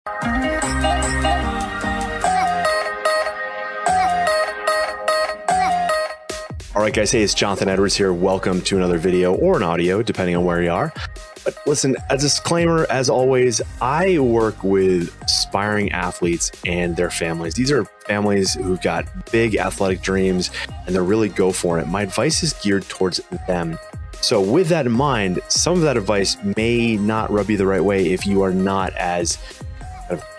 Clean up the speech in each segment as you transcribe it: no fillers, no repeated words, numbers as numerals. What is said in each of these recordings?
All right, guys. Hey, it's Jonathan Edwards here. Welcome to another video or an audio, depending on where you are. But listen, a disclaimer, as always, I work with aspiring athletes and their families. These are families who've got big athletic dreams and they're really go for it. My advice is geared towards them. So with that in mind, some of that advice may not rub you the right way if you are not as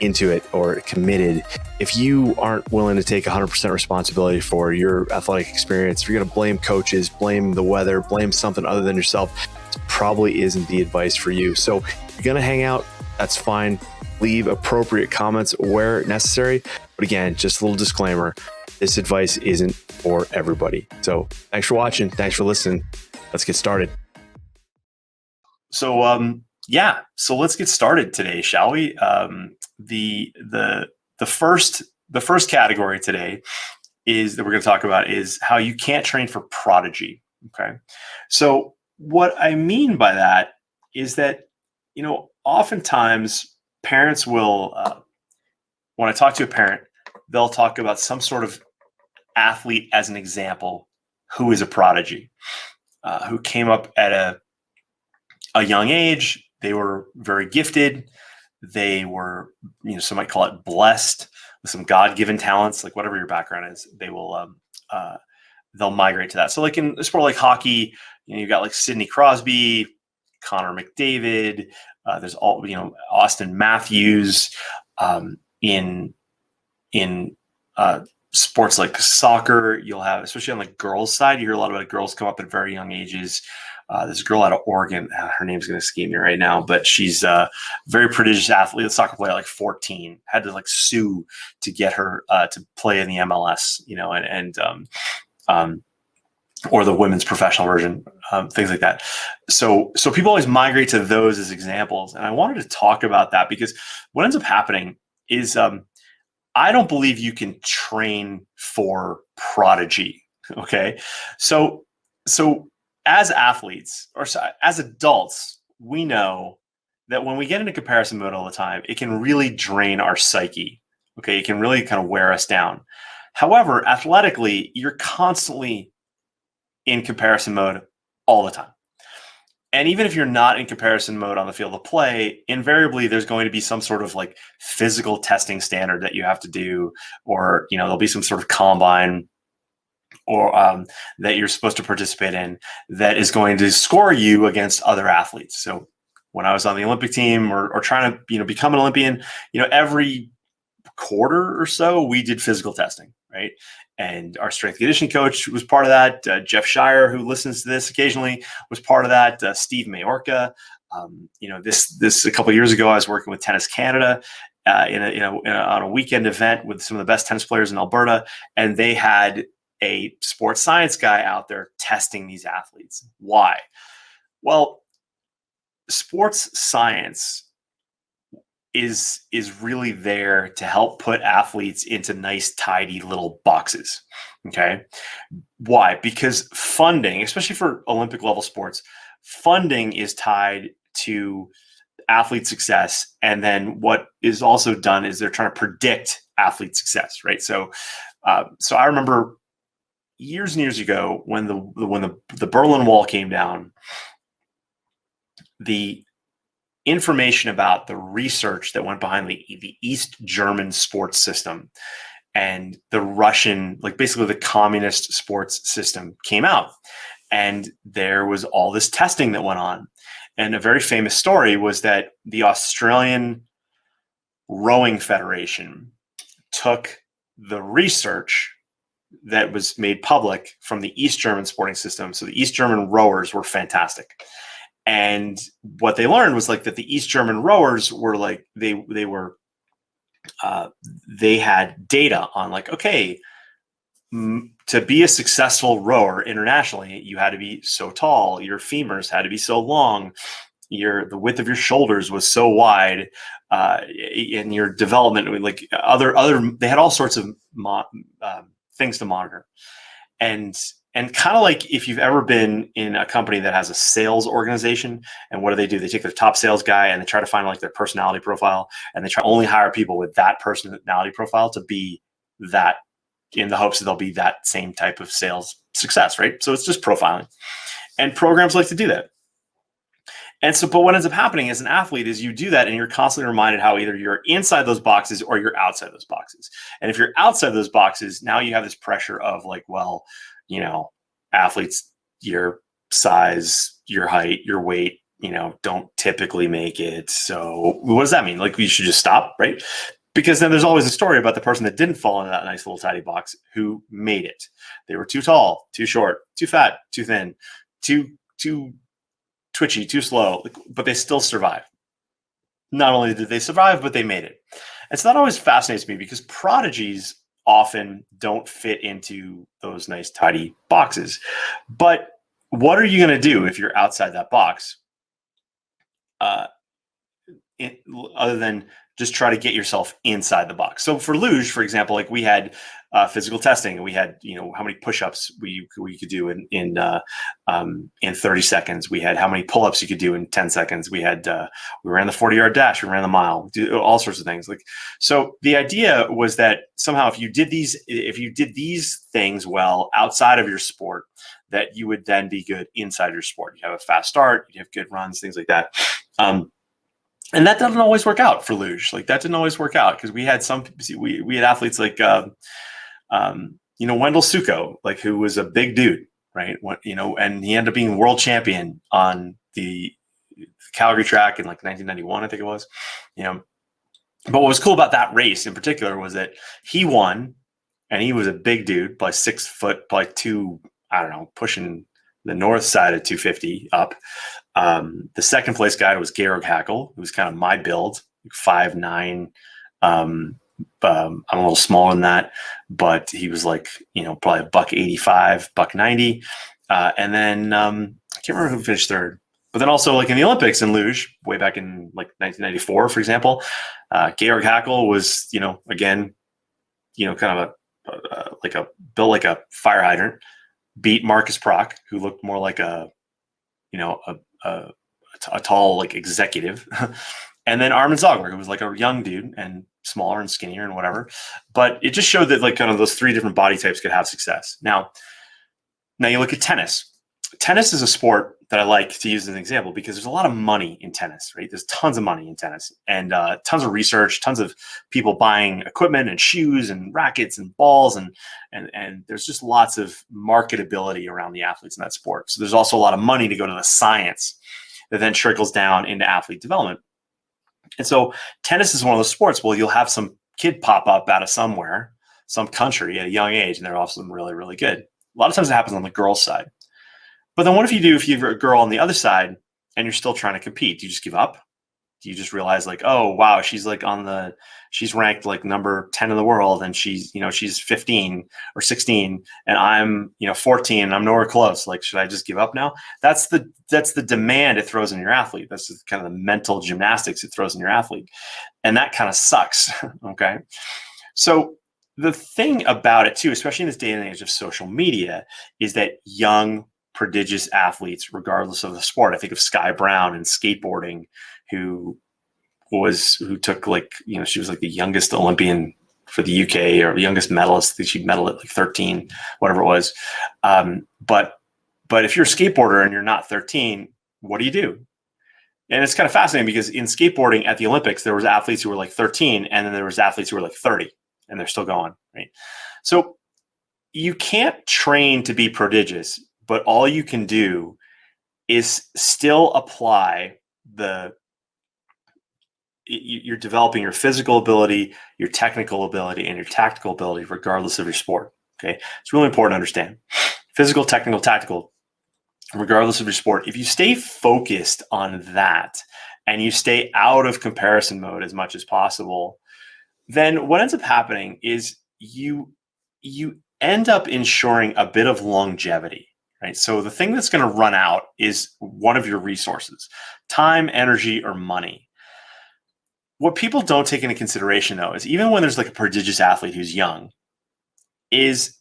into it or committed. If you aren't willing to take 100% responsibility for your athletic experience, if you're going to blame coaches, blame the weather, blame something other than yourself, this probably isn't the advice for you. So if you're going to hang out, that's fine. Leave appropriate comments where necessary. But again, just a little disclaimer, this advice isn't for everybody. So thanks for watching. Thanks for listening. Let's get started. So let's get started today, shall we? The first category today is that we're going to talk about is how you can't train for Prodigy. Okay, so what I mean by that is that oftentimes parents will when I talk to a parent, they'll talk about some sort of athlete as an example who is a prodigy, who came up at a young age. They were very gifted. They were, some might call it blessed with some God-given talents, like whatever your background is, they will, they'll migrate to that. So like in a sport like hockey, you've got like Sidney Crosby, Connor McDavid, there's all, Austin Matthews, in sports like soccer, you'll have, especially on the girls' side, you hear a lot about girls come up at very young ages. There's a girl out of Oregon. Her name's going to escape me right now, but she's a very prodigious athlete, a soccer player, like 14. Had to sue to get her to play in the MLS, or the women's professional version, things like that. So people always migrate to those as examples, and I wanted to talk about that because what ends up happening is I don't believe you can train for Prodigy. Okay, so as athletes or as adults, we know that when we get into comparison mode all the time, it can really drain our psyche. Okay, it can really kind of wear us down. However, athletically, you're constantly in comparison mode all the time. And even if you're not in comparison mode on the field of play, invariably there's going to be some sort of like physical testing standard that you have to do, or there'll be some sort of combine or that you're supposed to participate in that is going to score you against other athletes. So when I was on the Olympic team or trying to become an Olympian, every quarter or so we did physical testing, right? And our strength conditioning coach was part of that. Jeff Shire, who listens to this occasionally, was part of that. Steve Mayorka. This a couple of years ago, I was working with Tennis Canada on a weekend event with some of the best tennis players in Alberta, and they had a sports science guy out there testing these athletes. Why? Well, sports science is really there to help put athletes into nice, tidy little boxes. Okay. Why? Because funding, especially for Olympic level sports, funding is tied to athlete success. And then what is also done is they're trying to predict athlete success, right? So I remember years and years ago when the Berlin Wall came down, the information about the research that went behind the East German sports system and the Russian, basically the communist sports system came out. And there was all this testing that went on. And a very famous story was that the Australian Rowing Federation took the research that was made public from the East German sporting system. So the East German rowers were fantastic. And what they learned was that the East German rowers were they had data on to be a successful rower internationally, you had to be so tall, your femurs had to be so long, the width of your shoulders was so wide, in your development, other they had all sorts of things to monitor. And and kind of like if you've ever been in a company that has a sales organization, and what do? They take their top sales guy and they try to find like their personality profile, and they try to only hire people with that personality profile to be that, in the hopes that they'll be that same type of sales success, right? So it's just profiling, and programs like to do that. And so, but what ends up happening as an athlete is you do that and you're constantly reminded how either you're inside those boxes or you're outside those boxes. And if you're outside those boxes, now you have this pressure of like, well, athletes, your size, your height, your weight, don't typically make it. So what does that mean? Like, we should just stop, right? Because then there's always a story about the person that didn't fall into that nice little tidy box who made it. They were too tall, too short, too fat, too thin, too twitchy, too slow, but they still survived. Not only did they survive, but they made it. And so that always fascinates me, because prodigies often don't fit into those nice tidy boxes. But what are you going to do if you're outside that box? Other than just try to get yourself inside the box. So for luge, for example, like we had physical testing, and we had how many push-ups we could do in 30 seconds. We had how many pull-ups you could do in 10 seconds. We had we ran the 40-yard dash, we ran the mile, all sorts of things. Like, so the idea was that somehow if you did these things well outside of your sport, that you would then be good inside your sport. You have a fast start, you have good runs, things like that. And that doesn't always work out for luge. Like, that didn't always work out, because we had we had athletes like Wendell Suko, like, who was a big dude, right? And he ended up being world champion on the Calgary track in like 1991, I think it was. But what was cool about that race in particular was that he won, and he was a big dude, by 6 foot, by pushing the north side of 250 up. The second place guy was Georg Hackl, who was kind of my build, 5'9". I'm a little smaller than that, but he was like, probably $185, $190. And then I can't remember who finished third. But then also, like in the Olympics in luge, way back in like 1994, for example, Georg Hackl was, again, kind of built like a fire hydrant, beat Marcus Prock, who looked more like a tall, like, executive. And then Armin Zogler, who was like a young dude and smaller and skinnier and whatever. But it just showed that, like, kind of those 3 different body types could have success. Now you look at tennis. Tennis is a sport that I like to use as an example, because there's a lot of money in tennis, right? There's tons of money in tennis, and tons of research, tons of people buying equipment and shoes and rackets and balls, and there's just lots of marketability around the athletes in that sport. So there's also a lot of money to go to the science that then trickles down into athlete development. And so tennis is one of those sports. Well, you'll have some kid pop up out of somewhere, some country at a young age, and they're also really, really good. A lot of times it happens on the girls' side. But then what if you're a girl on the other side and you're still trying to compete? Do you just give up? Do you just realize, like, oh, wow, she's ranked like number 10 in the world, and she's 15 or 16, and I'm 14 and I'm nowhere close. Like, should I just give up now? That's the demand it throws in your athlete. That's the kind of the mental gymnastics it throws in your athlete. And that kind of sucks. Okay. So the thing about it too, especially in this day and age of social media, is that young, prodigious athletes, regardless of the sport. I think of Sky Brown in skateboarding, who took, like, she was like the youngest Olympian for the UK, or the youngest medalist. I think she medaled at like 13, whatever it was. But if you're a skateboarder and you're not 13, what do you do? And it's kind of fascinating, because in skateboarding at the Olympics, there was athletes who were like 13, and then there was athletes who were like 30, and they're still going, right? So you can't train to be prodigious, but all you can do is still apply you're developing your physical ability, your technical ability, and your tactical ability, regardless of your sport. Okay. It's really important to understand physical, technical, tactical, regardless of your sport. If you stay focused on that and you stay out of comparison mode as much as possible, then what ends up happening is you end up ensuring a bit of longevity. Right? So the thing that's going to run out is one of your resources: time, energy, or money. What people don't take into consideration, though, is even when there's like a prodigious athlete who's young, is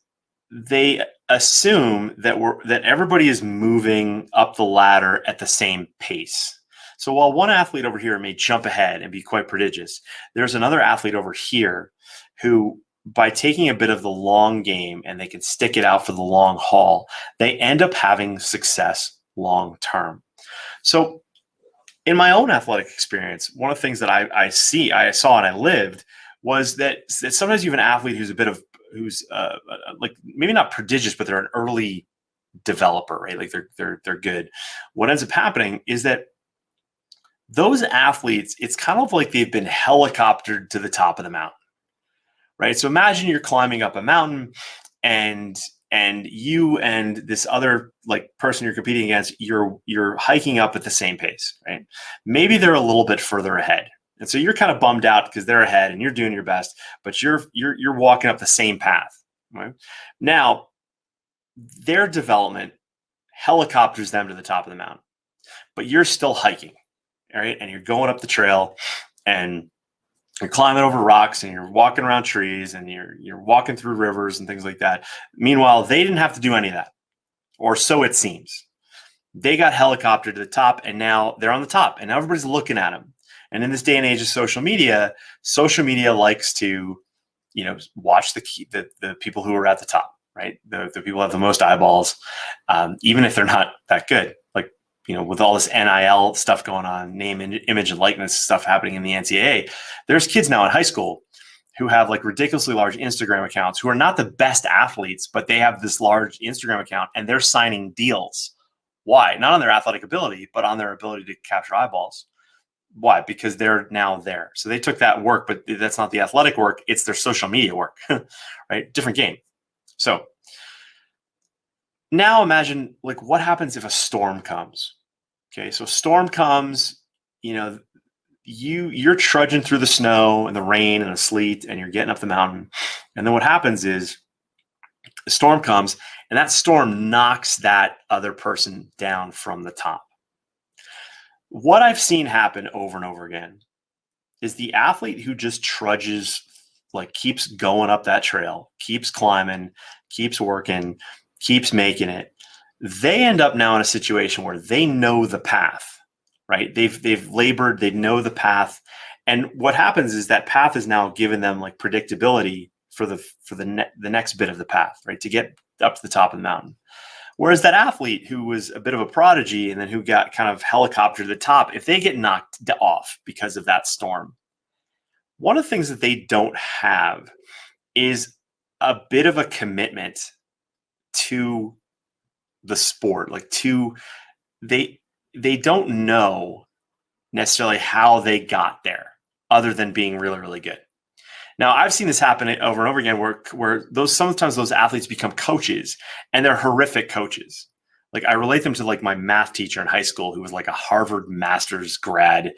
they assume that everybody is moving up the ladder at the same pace. So while one athlete over here may jump ahead and be quite prodigious, there's another athlete over here who, by taking a bit of the long game and they can stick it out for the long haul, they end up having success long term. So in my own athletic experience, one of the things that I saw and I lived was that sometimes you have an athlete who's like maybe not prodigious, but they're an early developer, right? Like they're good. What ends up happening is that those athletes, it's kind of like they've been helicoptered to the top of the mountain, right? So imagine you're climbing up a mountain, and you and this other like person you're competing against, you're hiking up at the same pace, right? Maybe they're a little bit further ahead. And so you're kind of bummed out because they're ahead and you're doing your best, but you're walking up the same path, right? Now, their development helicopters them to the top of the mountain, but you're still hiking, all right? And you're going up the trail and you're climbing over rocks and you're walking around trees and you're walking through rivers and things like that. Meanwhile, they didn't have to do any of that, or so it seems. They got helicoptered to the top, and now they're on the top, and everybody's looking at them. And in this day and age of social media likes to, watch the people who are at the top, right? The people who have the most eyeballs, even if they're not that good. Like, with all this NIL stuff going on, name, image, and likeness stuff happening in the NCAA, there's kids now in high school who have like ridiculously large Instagram accounts who are not the best athletes, but they have this large Instagram account and they're signing deals. Why? Not on their athletic ability, but on their ability to capture eyeballs. Why? Because they're now there. So they took that work, but that's not the athletic work. It's their social media work, right? Different game. So now imagine like what happens if a storm comes. Okay. So storm comes, you're trudging through the snow and the rain and the sleet and you're getting up the mountain. And then what happens is the storm comes and that storm knocks that other person down from the top. What I've seen happen over and over again is the athlete who just trudges, like keeps going up that trail, keeps climbing, keeps working, keeps making it. They end up now in a situation where they know the path, right? They've labored, they know the path. And what happens is that path is now given them like predictability for the next bit of the path, right? To get up to the top of the mountain. Whereas that athlete who was a bit of a prodigy and then who got kind of helicoptered to the top, if they get knocked off because of that storm, one of the things that they don't have is a bit of a commitment to the sport. Like they don't know necessarily how they got there other than being really, really good. Now, I've seen this happen over and over again where sometimes those athletes become coaches and they're horrific coaches. Like I relate them to like my math teacher in high school who was like a Harvard master's grad,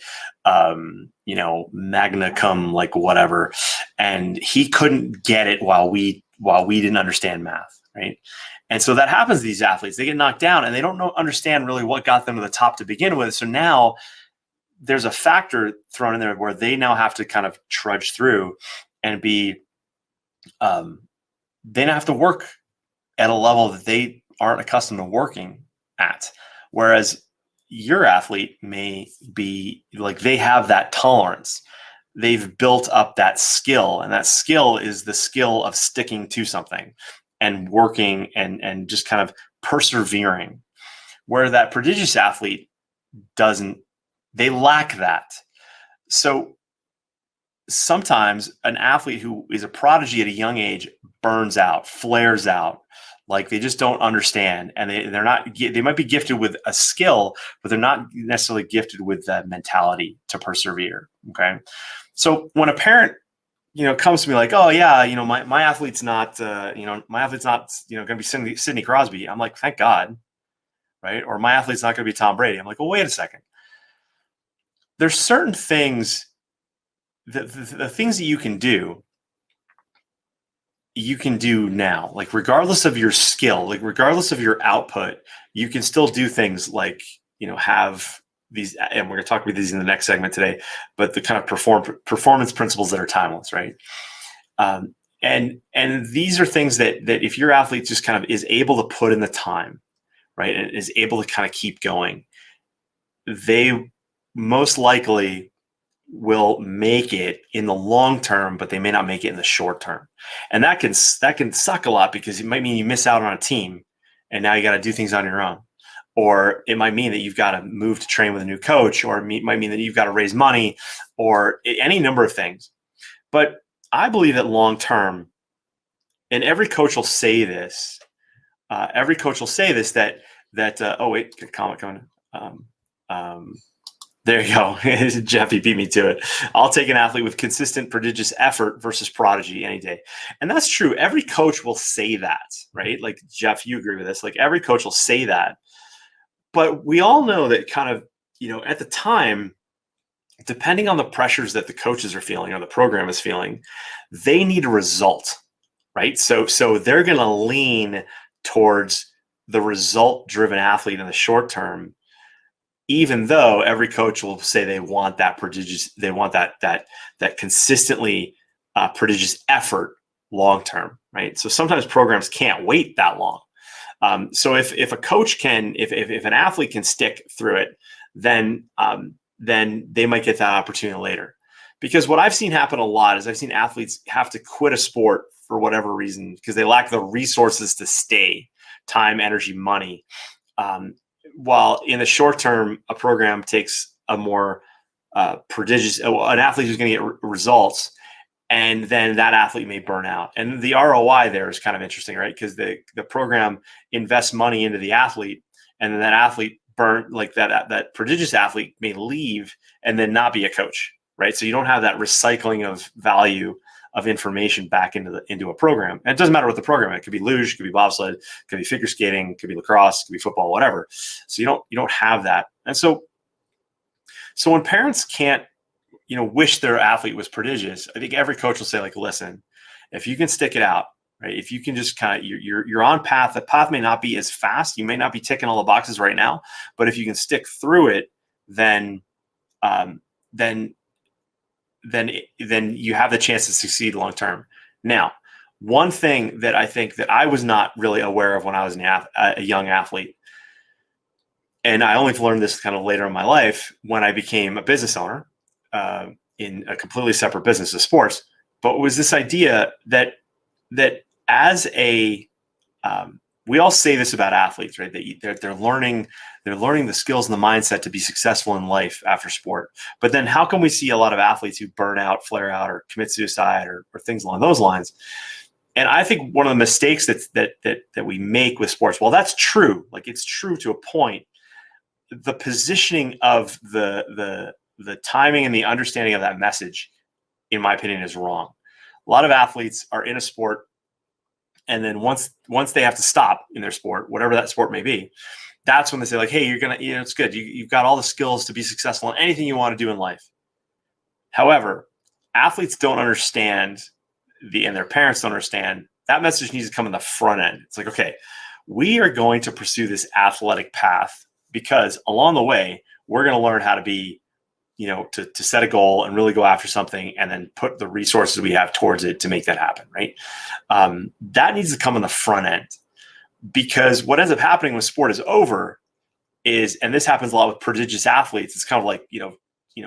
magna cum, like whatever. And he couldn't get it while we didn't understand math, right? And so that happens to these athletes. They get knocked down and they don't understand really what got them to the top to begin with. So now there's a factor thrown in there where they now have to kind of trudge through and be, they now have to work at a level that they aren't accustomed to working at. Whereas your athlete may be like, they have that tolerance. They've built up that skill, and that skill is the skill of sticking to something and working and just kind of persevering. Where that prodigious athlete doesn't, they lack that. So sometimes an athlete who is a prodigy at a young age burns out, flares out, like they just don't understand. And they might be gifted with a skill, but they're not necessarily gifted with that mentality to persevere. Okay. So when a parent, comes to me like, oh yeah, my athlete's not, going to be Sidney Crosby. I'm like, thank God. Right. Or my athlete's not going to be Tom Brady. I'm like, well, wait a second. There's certain things, the things that you can do now, like regardless of your skill, like regardless of your output, you can still do things like, have these, and we're going to talk about these in the next segment today, but the kind of performance principles that are timeless, right? And these are things that if your athlete just kind of is able to put in the time, right, and is able to kind of keep going, they most likely will make it in the long term, but they may not make it in the short term. And that can suck a lot, because it might mean you miss out on a team and now you got to do things on your own. Or it might mean that you've got to move to train with a new coach, or it might mean that you've got to raise money, or any number of things. But I believe that long term, and every coach will say this, that oh wait, good comment coming. There you go. Jeffy beat me to it. I'll take an athlete with consistent, prodigious effort versus prodigy any day. And that's true. Every coach will say that, right? Like, Jeff, you agree with this. Like, every coach will say that. But we all know that kind of, at the time, depending on the pressures that the coaches are feeling or the program is feeling, they need a result, right? So they're going to lean towards the result-driven athlete in the short term, even though every coach will say they want that prodigious, they want that consistently prodigious effort long term, right? So sometimes programs can't wait that long. So if a coach can, if an athlete can stick through it, then they might get that opportunity later. Because what I've seen happen a lot is I've seen athletes have to quit a sport for whatever reason because they lack the resources to stay, time, energy, money. While in the short term, a program takes a more prodigious, an athlete who's going to get results, and then that athlete may burn out. And the ROI there is kind of interesting, right? Because the program invests money into the athlete, and then that athlete that prodigious athlete may leave and then not be a coach, right? So you don't have that recycling of value of information back into a program. And it doesn't matter what the program is. It could be luge, it could be bobsled, it could be figure skating, it could be lacrosse, it could be football, whatever. So you don't have that. And so when parents can't, wish their athlete was prodigious, I think every coach will say, like, listen, if you can stick it out, right? If you can just kind of, you're on path. The path may not be as fast. You may not be ticking all the boxes right now, but if you can stick through it, then you have the chance to succeed long term. Now, one thing that I think that I was not really aware of when I was a young athlete, and I only learned this kind of later in my life when I became a business owner in a completely separate business of sports, but was this idea that as we all say this about athletes, right? That they're learning the skills and the mindset to be successful in life after sport. But then how can we see a lot of athletes who burn out, flare out, or commit suicide or things along those lines? And I think one of the mistakes that we make with sports, well, that's true. Like, it's true to a point. The positioning of the timing and the understanding of that message, in my opinion, is wrong. A lot of athletes are in a sport, and then once they have to stop in their sport, whatever that sport may be, that's when they say, like, hey, you're going to, it's good. You've got all the skills to be successful in anything you want to do in life. However, athletes don't understand and their parents don't understand that message needs to come in the front end. It's like, okay, we are going to pursue this athletic path because along the way, we're going to learn how to be, to set a goal and really go after something and then put the resources we have towards it to make that happen, right? That needs to come in the front end, because what ends up happening when sport is over is, and this happens a lot with prodigious athletes, it's kind of like,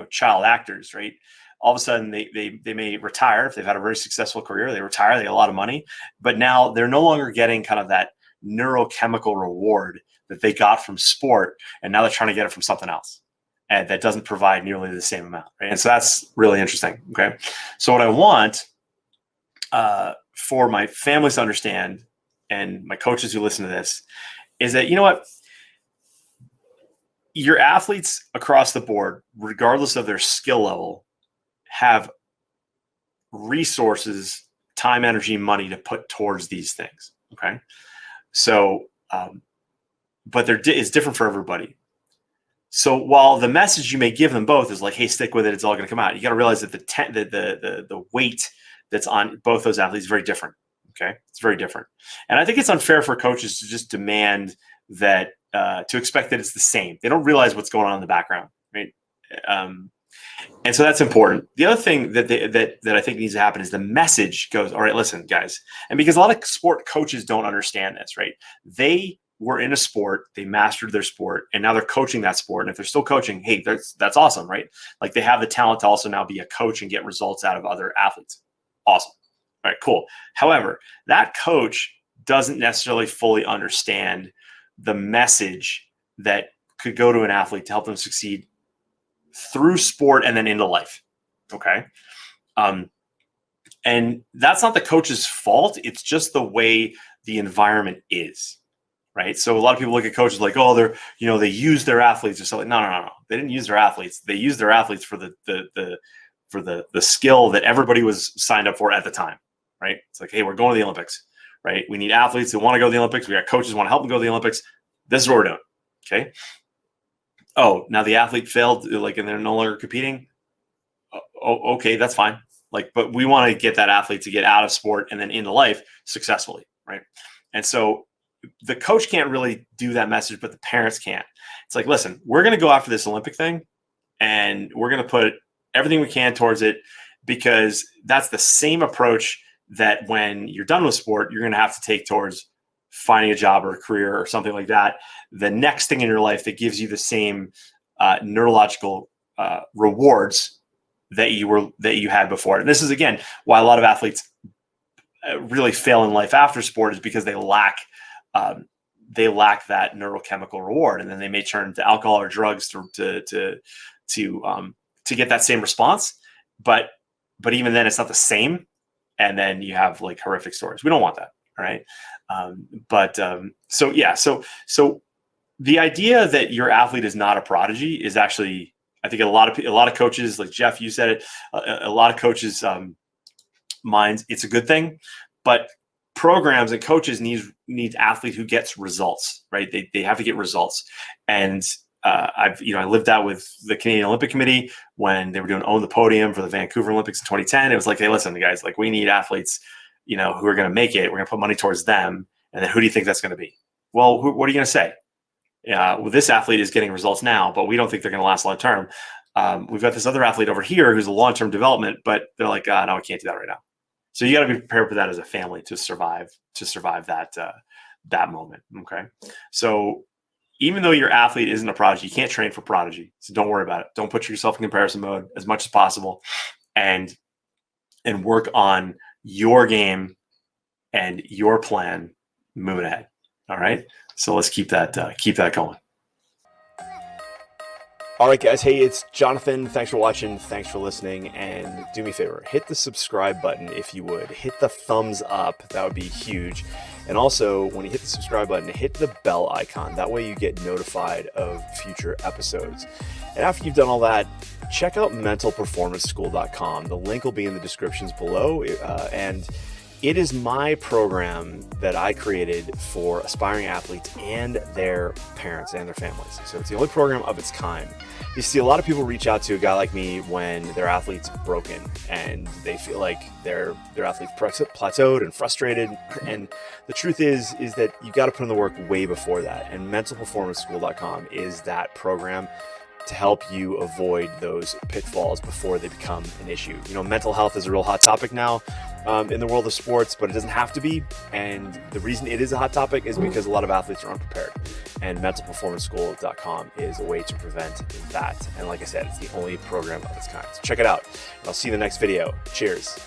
child actors, right? All of a sudden they may retire. If they've had a very successful career, they retire, they get a lot of money, but now they're no longer getting kind of that neurochemical reward that they got from sport. And now they're trying to get it from something else. And that doesn't provide nearly the same amount, right? And so that's really interesting, okay? So what I want for my families to understand, and my coaches who listen to this, is that, your athletes across the board, regardless of their skill level, have resources, time, energy, money to put towards these things, okay? So, but it's different for everybody. So while the message you may give them both is like, hey, stick with it, it's all going to come out, you got to realize that the weight that's on both those athletes is very different. Okay, it's very different. And I think it's unfair for coaches to just demand that, to expect that it's the same. They don't realize what's going on in the background, right? And so that's important. The other thing that I think needs to happen is the message goes, all right, listen, guys. And because a lot of sport coaches don't understand this, right? They were in a sport, they mastered their sport, and now they're coaching that sport. And if they're still coaching, hey, that's awesome, right? Like they have the talent to also now be a coach and get results out of other athletes. Awesome. All right, cool. However, that coach doesn't necessarily fully understand the message that could go to an athlete to help them succeed through sport and then into life. Okay. And that's not the coach's fault. It's just the way the environment is. Right. So a lot of people look at coaches like, oh, they use their athletes or something. No. They didn't use their athletes. They used their athletes for the skill that everybody was signed up for at the time. Right. It's like, hey, we're going to the Olympics. Right. We need athletes who want to go to the Olympics. We got coaches who want to help them go to the Olympics. This is what we're doing. Okay. Oh, now the athlete failed, like, and they're no longer competing. Oh, okay, that's fine. Like, but we want to get that athlete to get out of sport and then into life successfully, right? And so the coach can't really do that message, but the parents can. It's like, listen, we're going to go after this Olympic thing, and we're going to put everything we can towards it, because that's the same approach that when you're done with sport, you're going to have to take towards finding a job or a career or something like that. The next thing in your life that gives you the same neurological rewards that you had before. And this is, again, why a lot of athletes really fail in life after sport, is because they lack that neurochemical reward, and then they may turn to alcohol or drugs to get that same response. But even then, it's not the same, and then you have like horrific stories. We don't want that. All right. So the idea that your athlete is not a prodigy is actually, I think a lot of coaches, like Jeff, you said it, a lot of coaches' minds, it's a good thing, but programs and coaches need athlete who gets results, right? They have to get results. And I lived out with the Canadian Olympic Committee when they were doing Own the Podium for the Vancouver Olympics in 2010. It was like, hey, listen, guys, like, we need athletes, who are going to make it. We're going to put money towards them. And then who do you think that's going to be? Well, what are you going to say? Well, this athlete is getting results now, but we don't think they're going to last long term. We've got this other athlete over here who's a long-term development, but they're like, no, we can't do that right now. So you got to be prepared for that as a family to survive that moment. Okay. So even though your athlete isn't a prodigy, you can't train for prodigy. So don't worry about it. Don't put yourself in comparison mode as much as possible, and work on your game and your plan moving ahead. All right. So let's keep that going. All right, guys. Hey, it's Jonathan. Thanks for watching. Thanks for listening. And do me a favor, hit the subscribe button if you would. Hit the thumbs up. That would be huge. And also, when you hit the subscribe button, hit the bell icon. That way you get notified of future episodes. And after you've done all that, check out mentalperformanceschool.com. The link will be in the descriptions below. And it is my program that I created for aspiring athletes and their parents and their families. So it's the only program of its kind. You see a lot of people reach out to a guy like me when their athlete's broken and they feel like their athlete's plateaued and frustrated. And the truth is that you got to put in the work way before that. And mentalperformanceschool.com is that program to help you avoid those pitfalls before they become an issue. Mental health is a real hot topic now in the world of sports, but it doesn't have to be. And the reason it is a hot topic is because a lot of athletes are unprepared. And mentalperformanceschool.com is a way to prevent that. And like I said, it's the only program of its kind. So check it out. And I'll see you in the next video. Cheers.